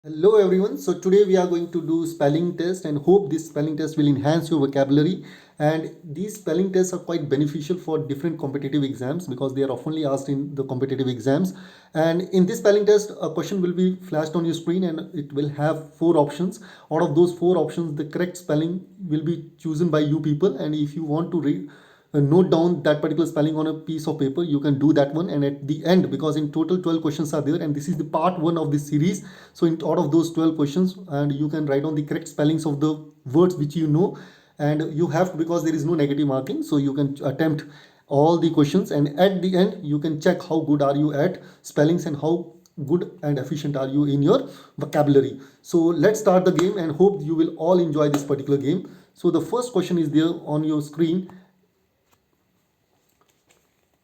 Hello everyone. So today we are going to do spelling test and hope this spelling test will enhance your vocabulary. And these spelling tests are quite beneficial for different competitive exams because they are oftenly asked in the competitive exams. And in this spelling test, a question will be flashed on your screen and it will have four options. Out of those four options, the correct spelling will be chosen by you people. And if you want to read note down that particular spelling on a piece of paper, you can do that one. And at the end, because in total 12 questions are there and this is the part one of this series, so in out of those 12 questions, and you can write down the correct spellings of the words which you know. And you have, because there is no negative marking, so you can attempt all the questions, and at the end you can check how good are you at spellings and how good and efficient are you in your vocabulary. So let's start the game and hope you will all enjoy this particular game. So the first question is there on your screen.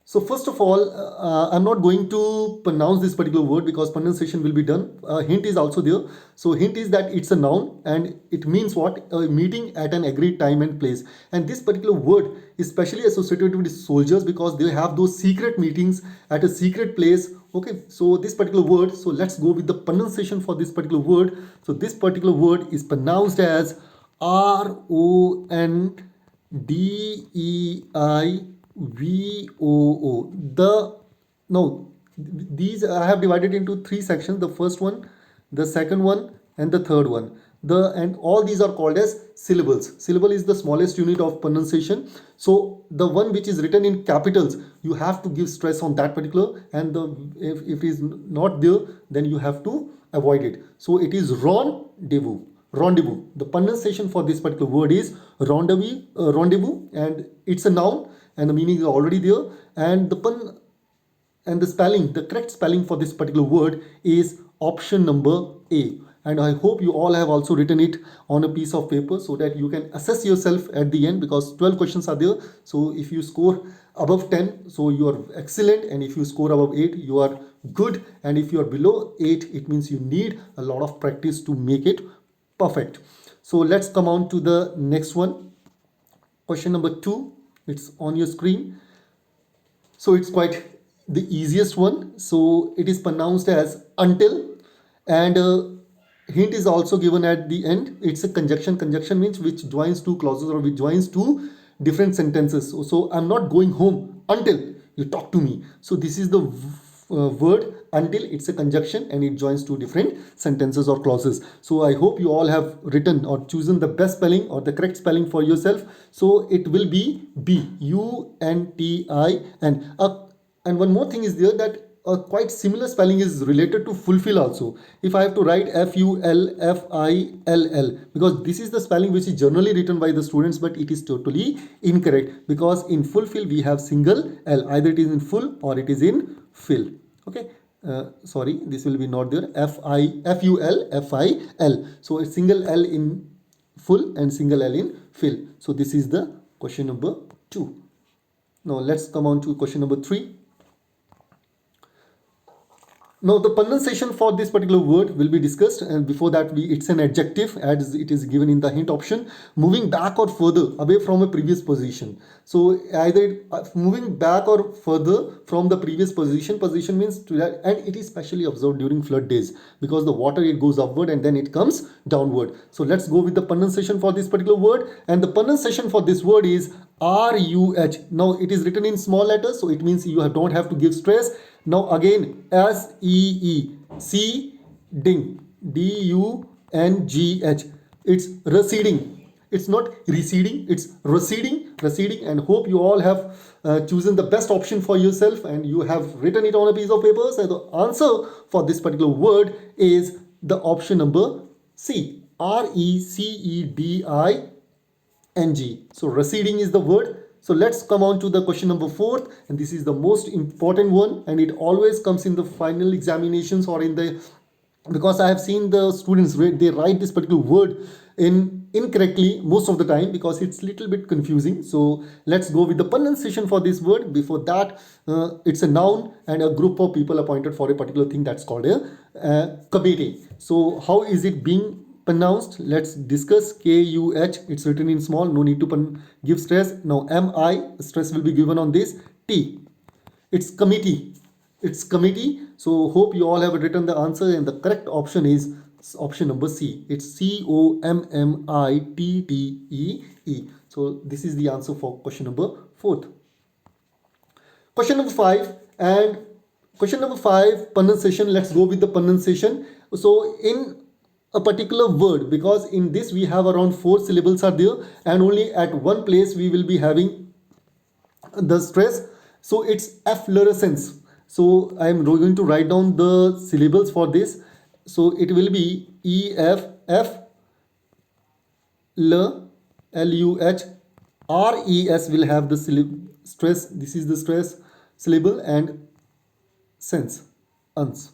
So first of all, I'm not going to pronounce this particular word because pronunciation will be done. Hint is also there. So hint is that it's a noun and it means what? A meeting at an agreed time and place. And this particular word is specially associated with soldiers because they have those secret meetings at a secret place. Okay, so this particular word, so let's go with the pronunciation for this particular word. So this particular word is pronounced as RONDEIVOO. The no, these I have divided into three sections. The first one, the second one, and the third one. The and all these are called as syllables. Syllable is the smallest unit of pronunciation. So the one which is written in capitals, you have to give stress on that particular, and the if it is not there, then you have to avoid it. So it is rendezvous. Rendezvous. The pronunciation for this particular word is rendezvous, and it's a noun, and the meaning is already there. And the spelling, the correct spelling for this particular word is option number A. And I hope you all have also written it on a piece of paper so that you can assess yourself at the end, because 12 questions are there. So if you score above 10, so you are excellent, and if you score above 8, you are good, and if you are below 8, it means you need a lot of practice to make it perfect. So let's come on to the next one. Question number 2, it's on your screen. So it's quite the easiest one. So it is pronounced as until, and hint is also given at the end. It's a conjunction. Conjunction means which joins two clauses or which joins two different sentences. So I'm not going home until you talk to me. So this is the word until. It's a conjunction and it joins two different sentences or clauses. So I hope you all have written or chosen the best spelling or the correct spelling for yourself. So it will be B, UNTI. And one more thing is there, that a quite similar spelling is related to fulfill also. If I have to write FULFILL, because this is the spelling which is generally written by the students, but it is totally incorrect, because in fulfill we have single L, either it is in full or it is in fill. Okay, sorry, this will be not there. FULFIL. So a single L in full and single L in fill. So this is the question number 2. Now let's come on to question number 3. Now the pronunciation for this particular word will be discussed, and before that it's an adjective as it is given in the hint option, moving back or further away from a previous position. So either moving back or further from the previous position. Position means to that, and it is specially observed during flood days because the water, it goes upward and then it comes downward. So let's go with the pronunciation for this particular word, and the pronunciation for this word is RUH. Now it is written in small letters, so it means you don't have to give stress. Now again, SEE, ding, DUNGH. It's receding. It's not receding, it's receding, and hope you all have chosen the best option for yourself and you have written it on a piece of paper. So the answer for this particular word is the option number C, RECEDING. So receding is the word. So let's come on to the question number 4, and this is the most important one, and it always comes in the final examinations or in the, because I have seen the students they write this particular word in incorrectly most of the time because it's little bit confusing. So let's go with the pronunciation for this word. Before that, it's a noun and a group of people appointed for a particular thing, that's called a committee. So how is it being pronounced? Let's discuss. KUH, it's written in small, no need to give stress. Now MI, stress will be given on this. T, it's committee. So hope you all have written the answer, and the correct option is option number C. It's COMMITTEE. So this is the answer for question number 4. Question number 5, and question number 5, pronunciation. Let's go with the pronunciation. So in a particular word, because in this we have around 4 syllables are there, and only at one place we will be having the stress. So it's efflorescence. So I am going to write down the syllables for this. So it will be EFF LUHRES will have the stress. This is the stress syllable, and sense, uns.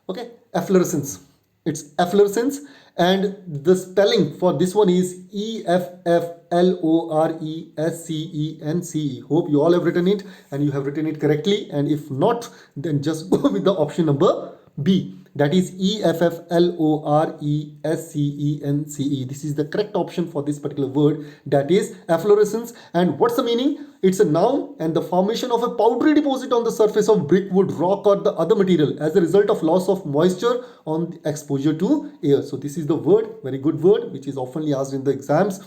Okay, efflorescence. It's efflorescence, and the spelling for this one is EFFLORESCENCE. Hope you all have written it and you have written it correctly, and if not, then just go with the option number B. That is EFFLORESCENCE. This is the correct option for this particular word, that is efflorescence. And what's the meaning? It's a noun, and the formation of a powdery deposit on the surface of brick, wood, rock, or the other material as a result of loss of moisture on exposure to air. So this is the word, very good word, which is oftenly asked in the exams.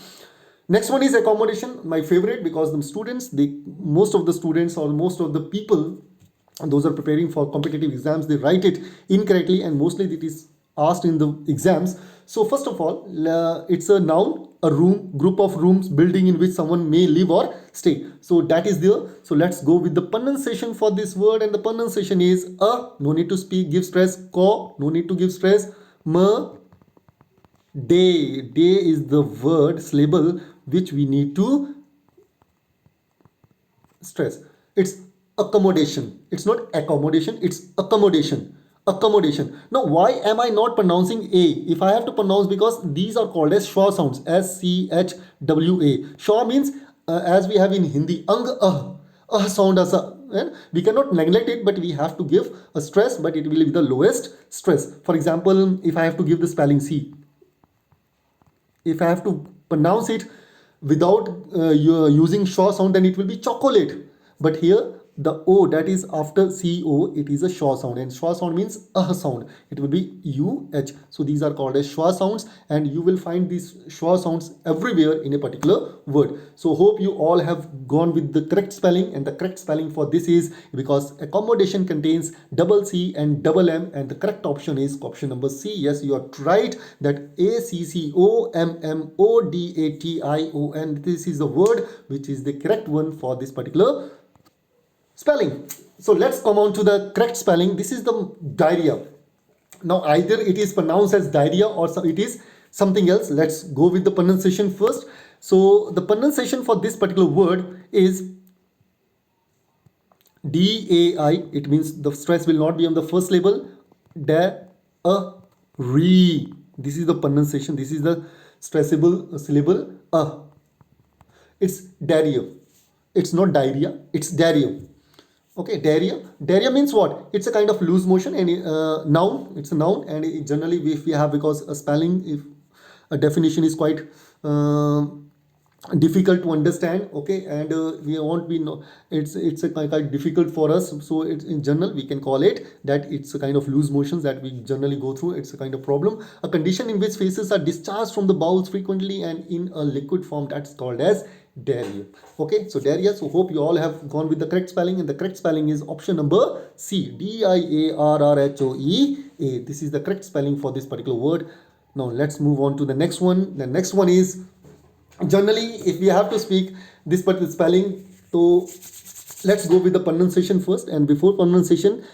Next one is accommodation, my favorite, because the students, most of the students or most of the people, and those are preparing for competitive exams, they write it incorrectly, and mostly it is asked in the exams. So first of all, it's a noun, a room, group of rooms, building in which someone may live or stay. So that is there. So let's go with the pronunciation for this word, and the pronunciation is a, no need to speak, give stress, ko, no need to give stress, m, day. Day is the word syllable which we need to stress. It's accommodation. It's not accommodation, it's accommodation. Accommodation. Now why am I not pronouncing A? If I have to pronounce, because these are called as schwa sounds, SCHWA. Schwa means as we have in Hindi, sound as a, we cannot neglect it, but we have to give a stress, but it will be the lowest stress. For example, if I have to give the spelling C, if I have to pronounce it without using schwa sound, then it will be chocolate. But here the O that is after CO, it is a schwa sound, and schwa sound means a sound. It will be UH. So these are called as schwa sounds, and you will find these schwa sounds everywhere in a particular word. So hope you all have gone with the correct spelling, and the correct spelling for this is, because accommodation contains double C and double M, and the correct option is option number C. Yes, you are right, that ACCOMMODATION. This is the word which is the correct one for this particular spelling. So let's come on to the correct spelling. This is the diarrhea. Now either it is pronounced as diarrhea or it is something else. Let's go with the pronunciation first. So the pronunciation for this particular word is DAI. It means the stress will not be on the first syllable. Da-a-re. This is the pronunciation. This is the stressable syllable. It's diarrhea. It's not diarrhea. It's diarrhea. Okay, diarrhea. Diarrhea means what? It's a kind of loose motion, and noun. It's a noun, and generally if we have, because a spelling, if a definition is quite difficult to understand, okay, and we won't be it's a kind of difficult for us. So it's in general we can call it that it's a kind of loose motions that we generally go through. It's a kind of problem, a condition in which feces are discharged from the bowels frequently and in a liquid form, that's called as diarrhea. Okay, so diarrhea. So hope you all have gone with the correct spelling, and the correct spelling is option number C, DIARRHOEA. This is the correct spelling for this particular word. Now let's move on to the next one. The next one is, generally if we have to speak this particular spelling, so let's go with the pronunciation first. And before pronunciation,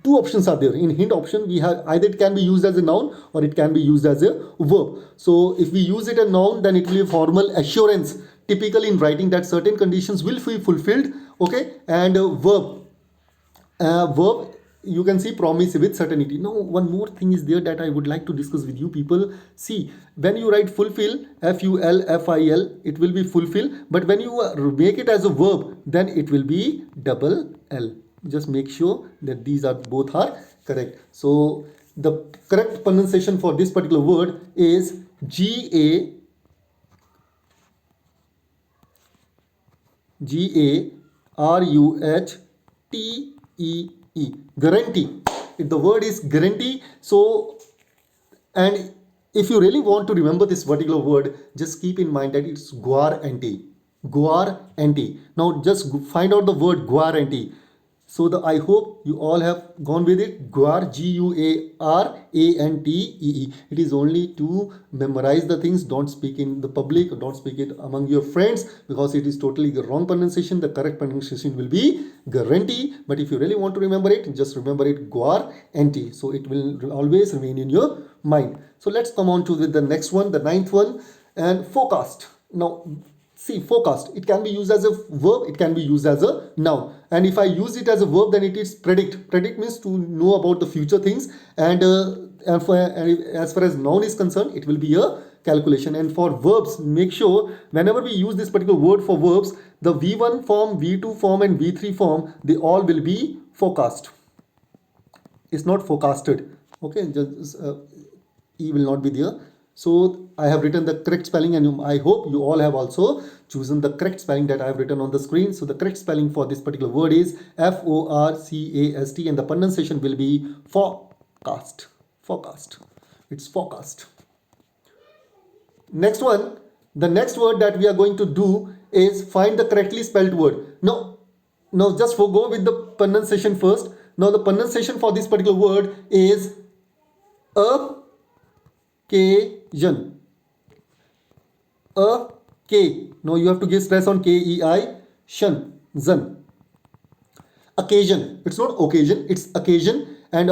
two options are there. In hint option we have either it can be used as a noun or it can be used as a verb. So if we use it as a noun, then it will be a formal assurance, typical in writing, that certain conditions will be fulfilled. Okay, and verb, you can see promise with certainty. Now one more thing is there that I would like to discuss with you people. See, when you write fulfill, FULFIL, it will be fulfill, but when you make it as a verb, then it will be double L. Just make sure that these are both are correct. So the correct pronunciation for this particular word is GARUHTEE. Guarantee. the word is guarantee. So, and if you really want to remember this particular word, just keep in mind that it's guarantee. Guarantee. Now just find out the word guarantee. So I hope you all have gone with it. Guar, Guarantee. It is only to memorize the things. Don't speak in the public. Don't speak it among your friends, because it is totally the wrong pronunciation. The correct pronunciation will be guarantee. But if you really want to remember it, just remember it guarantee. So it will always remain in your mind. So let's come on to the next one, the ninth one, and forecast. Now see, forecast, it can be used as a verb, it can be used as a noun. And if I use it as a verb, then it is predict. Predict means to know about the future things. And as far as noun is concerned, it will be a calculation. And for verbs, make sure whenever we use this particular word for verbs, the V1 form, V2 form and V3 form, they all will be forecast. It's not forecasted. Okay, just E will not be there. So I have written the correct spelling, and I hope you all have also chosen the correct spelling that I have written on the screen. So the correct spelling for this particular word is Forecast, and the pronunciation will be forecast. Forecast. It's forecast. Next one, the next word that we are going to do is find the correctly spelled word. Now just go with the pronunciation first. Now the pronunciation for this particular word is occasion. Now you have to give stress on K-E-I, shun, zan. Occasion. It's not occasion, it's occasion, and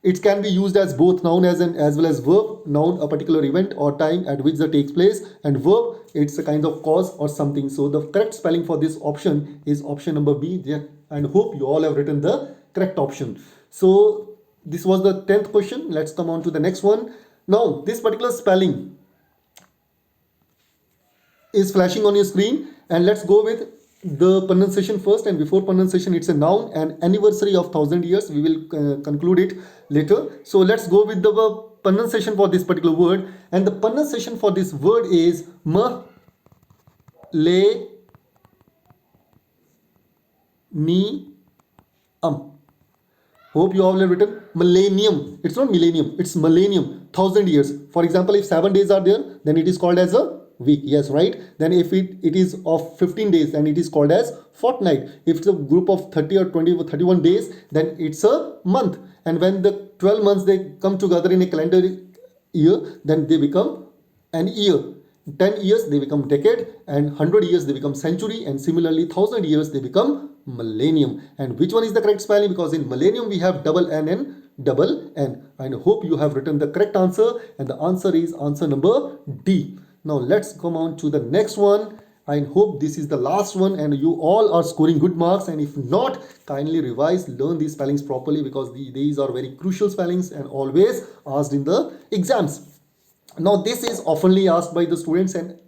it can be used as both noun as well as verb. Noun, a particular event or time at which that takes place, and verb, it's a kind of cause or something. So the correct spelling for this option is option number B. And hope you all have written the correct option. So this was the 10th question. Let's come on to the next one. Now this particular spelling is flashing on your screen, and let's go with the pronunciation first. And before pronunciation, it's a noun, and anniversary of 1000 years, we will conclude it later. So let's go with the pronunciation for this particular word, and the pronunciation for this word is millennium. Hope you all have written millennium. It's not millennium, it's millennium. 1000 years. For example, if 7 days are there, then it is called as a week. Yes, right? Then if it is of 15 days, then it is called as fortnight. If it's a group of 30 or 20 or 31 days, then it's a month. And when the 12 months they come together in a calendar year, then they become an year. 10 years they become decade, and 100 years they become century, and similarly 1000 years they become millennium. And which one is the correct spelling? Because in millennium we have double N and double N. I hope you have written the correct answer, and the answer is answer number D. Now let's come on to the next one. I hope this is the last one and you all are scoring good marks, and if not, kindly revise, learn these spellings properly, because these are very crucial spellings and always asked in the exams. Now this is oftenly asked by the students, and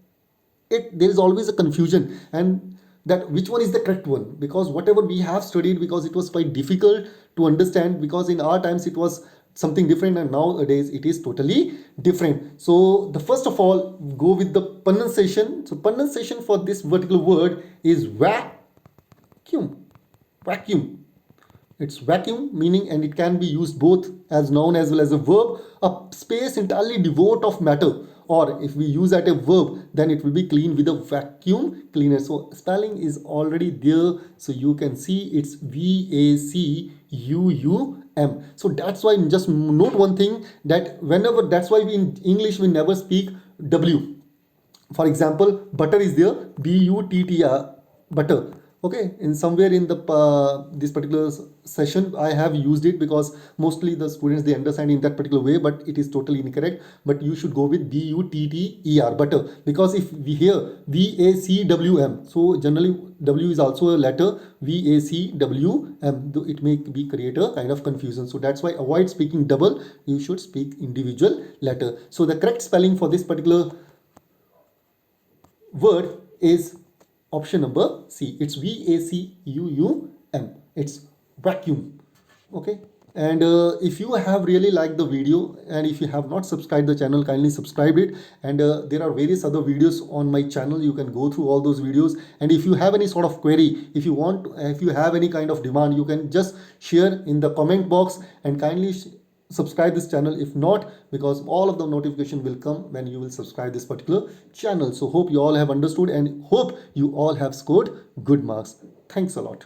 there is always a confusion, and that which one is the correct one, because whatever we have studied, because it was quite difficult to understand, because in our times it was something different, and nowadays it is totally different. So the first of all, go with the pronunciation. So pronunciation for this particular word is vacuum. Vacuum. It's vacuum meaning, and it can be used both as noun as well as a verb, a space entirely devoid of matter. Or if we use at a verb, then it will be clean with a vacuum cleaner. So spelling is already there, so you can see it's VACUUM. So that's why, just note one thing, that that's why in English we never speak W. For example, butter is there, BUTTR, butter. Okay, in somewhere in the this particular session I have used it, because mostly the students, they understand in that particular way, but it is totally incorrect. But you should go with BUTTER, butter, because if we hear VACWM, so generally W is also a letter, VACWM, though it may create a kind of confusion. So that's why avoid speaking double, you should speak individual letter. So the correct spelling for this particular word is option number C. It's VACUUM. It's vacuum. Okay. And if you have really liked the video, and if you have not subscribed the channel, kindly subscribe it. And there are various other videos on my channel, you can go through all those videos. And if you have any sort of query, if you have any kind of demand, you can just share in the comment box, and kindly subscribe this channel if not, because all of the notification will come when you will subscribe this particular channel. So hope you all have understood, and hope you all have scored good marks. Thanks a lot.